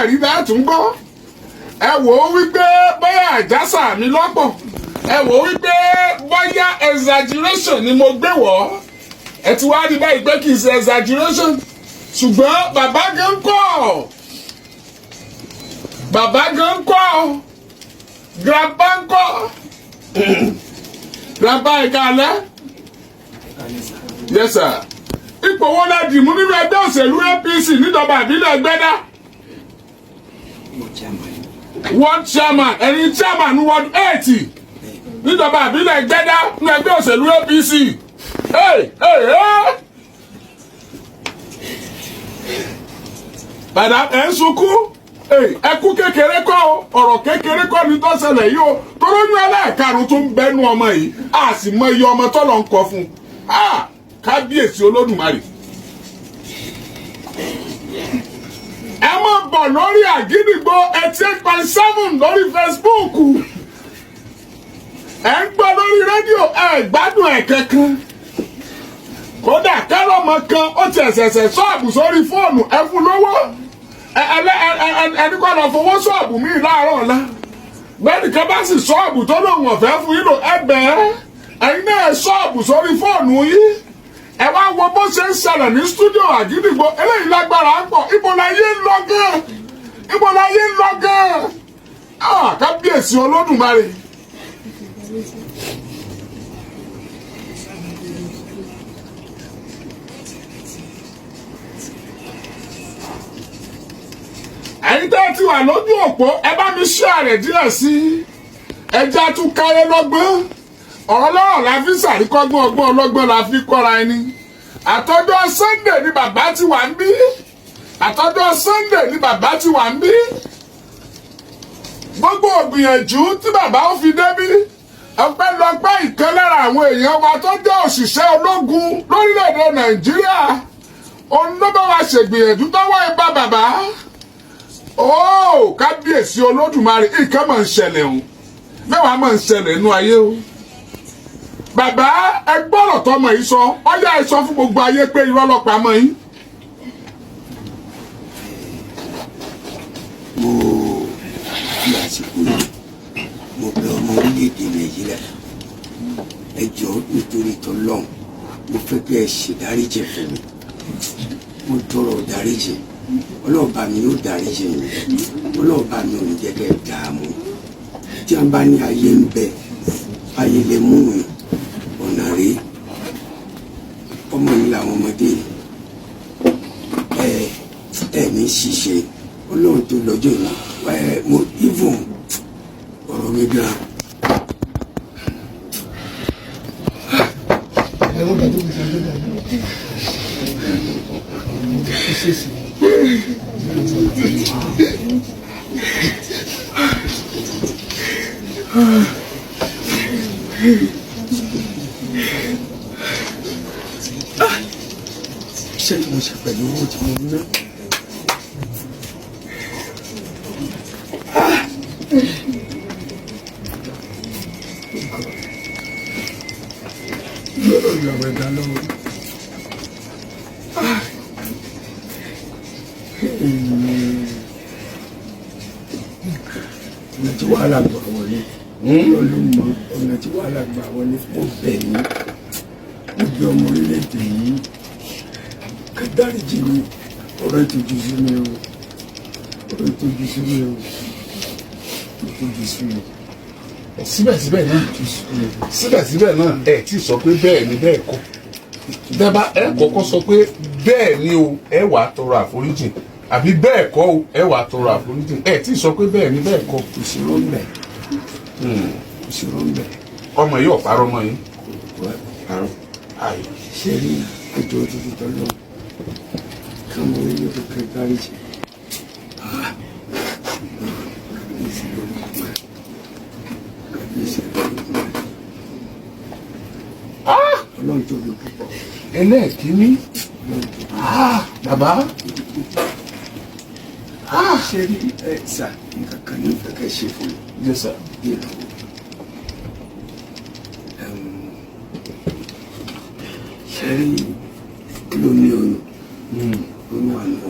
ẹ̀rí bẹ́ẹ̀ tún gbọ́ ẹ wò ó wípé bóyá àjàsà mi lọ́pọ̀ ẹ wò ó wípé bóyá exaggeration ni mo gbé wọ̀ ẹ ti wá rí báyìí pé kì í ṣe exaggeration ṣùgbọ́n bàbá gan kọ́ grandpa ń kọ́ grandpa ẹ̀ka alẹ́ yes sir ipò wo la dì mú nínú ẹgbẹ́ òṣèlú APC níjọba ìbílẹ̀ Ẹgbẹ́dá ward chairman ẹni chairman ward 80 níjọba ìbílẹ̀ Ẹgbẹ́dá nínú ẹgbẹ́ òṣèlú APC padà ẹ̀ ń sunkún ẹkú kékeré kọ́ ọ̀rọ̀ kékeré kọ́ ní tó ṣẹlẹ̀ yìí o tóró ní ẹlẹ́ẹ̀karùn tó ń bẹnu ọmọ yìí a sì mọ iye ọmọ tọ́lọ̀ ń kọ fún kábíyèsí Olódùmarè. ẹ máa bọ̀ lórí Àgídìgbò 88.7 lórí Facebook ẹ ń gbọ́ lórí rédíò ẹ gbádùn ẹ̀ kankan kódà kálọ̀mọ kan ó ti ẹ̀sẹ̀sẹ̀ ṣọ́ọ̀bù sórí fóònù ẹ fún lówó ẹni kọ́ lọ fowó ṣọ́ọ̀bù míì láàárọ̀ ọ̀la bẹ́ẹ̀ni kan bá sì ṣọ́ọ̀bù tó lòun ọ̀fẹ́ fún yín lò ẹgbẹ̀ẹ́ ẹ̀yin náà ṣọ́ọ̀bù sórí fóònù yín ẹ wá wo bó ṣe ń ṣẹlẹ̀ ní stúdíò Àgídìgbò eléyìí lágbára ń pọ̀ ibo la yé ń lọ gan kábíyèsí Olódùmarè. ẹ̀yin tẹ́ ti wà lójú òpó ẹ bá mi share rẹ̀ díẹ̀ sí ẹja tún káyé lọ́gbọ́n ọ̀rọ̀ lọ́rọ̀ la fi ṣàríkọ́gbọ́n ọgbọ́n ọlọ́gbọ́n la fi kọ́ra ẹni àtọ́jọ́ Sunday ni bàbá ti wà ń bí gbogbo ògbìyànjú tí bàbá ó fi débí ọpẹ́lọpẹ́ ìkan lára àwọn èèyàn wa tó jẹ́ òṣìṣẹ́ ológun lórílẹ̀‐èdè Nàìjíríà òun ló bá wa ṣègbìyànjú tọ́wọ́ ibà bàbá kábíyèsí Olódùmarè nǹkan máa ń ṣẹlẹ̀ o mẹ́wàá máa ń ṣẹlẹ̀ nínú ayé o bàbá ẹ gbọ́rọ̀ tọmọ yìí sọ ọyá ẹ sọ fún gbogbo ayé pé irọ́ lọ́pàá mọ́ yín. mo fi àsìkò yìí mo bẹ̀ ọmọ orílẹ̀-èdè Nàìjíríà ẹ jọ̀ọ́ nítorí tọ́lọ́run mo fẹ́ kí ẹ ṣèdáríjì fún mi mo tọrọ dáríjì ọlọ́ọ̀bá mi yóò dáríjì mi ọlọ́ọ̀bá mi ò ní jẹ́ kẹ́ ẹ dààmú tí a bá ní ayé ń bẹ ayé lè mú ọ̀nà rí ọmọ mi làwọn ọmọdé ẹ ní ṣiṣẹ́ ọlọ́run tó lọ́jọ́ ìwọ̀n mo even ọ̀rọ̀ mi gan. Ṣé mo ṣe pẹ̀lú owó tí mo ná? Lọ́dọ̀ ìyàwó ẹ̀dá lọ́wọ́. Ọ̀nà tí wàhálà gbà wọlé. Lọ́lọ́mọ ọ̀nà tí wàhálà gbà wọlé fún bẹ́ẹ̀ ni. Mo gbé ọmọ orílẹ̀-èdè yìí. Ká dáríjì mi, ọ̀rọ̀ ìtọ́jú sí mi o. Ọ̀rọ̀ ìtọ́jú sí mi o. Ìtọ́jú sí mi. síbẹ̀síbẹ̀ náà ẹ ti sọ pé bẹ́ẹ̀ ni bẹ́ẹ̀ kọ́ dẹ́bà ẹ kọ́kọ́ sọ pé bẹ́ẹ̀ ni o ẹ wà á tọrọ àforíjì àbí bẹ́ẹ̀ kọ́ o ẹ wà á tọrọ àforíjì ẹ ti sọ pé bẹ́ẹ̀ ni bẹ́ẹ̀ kọ́. Òṣèrò ń bẹ̀. Òṣèrò ń bẹ̀. ọmọ yìí ọ̀parọ́ mọ́ yín. Àrùn. Ṣé rí ètò òtútù tọ́lọ́? Káwọn orílẹ̀-èdè kan dáríjì. Ọlọ́run tó lò púpọ̀. ẹlẹ́ẹ̀kíní bàbá. Ṣé rí sà nǹkan kan ní ìfẹ́ kẹ́ ṣe fún mi? Yes sir. Ṣé rí olómi oyún? Oyún àná.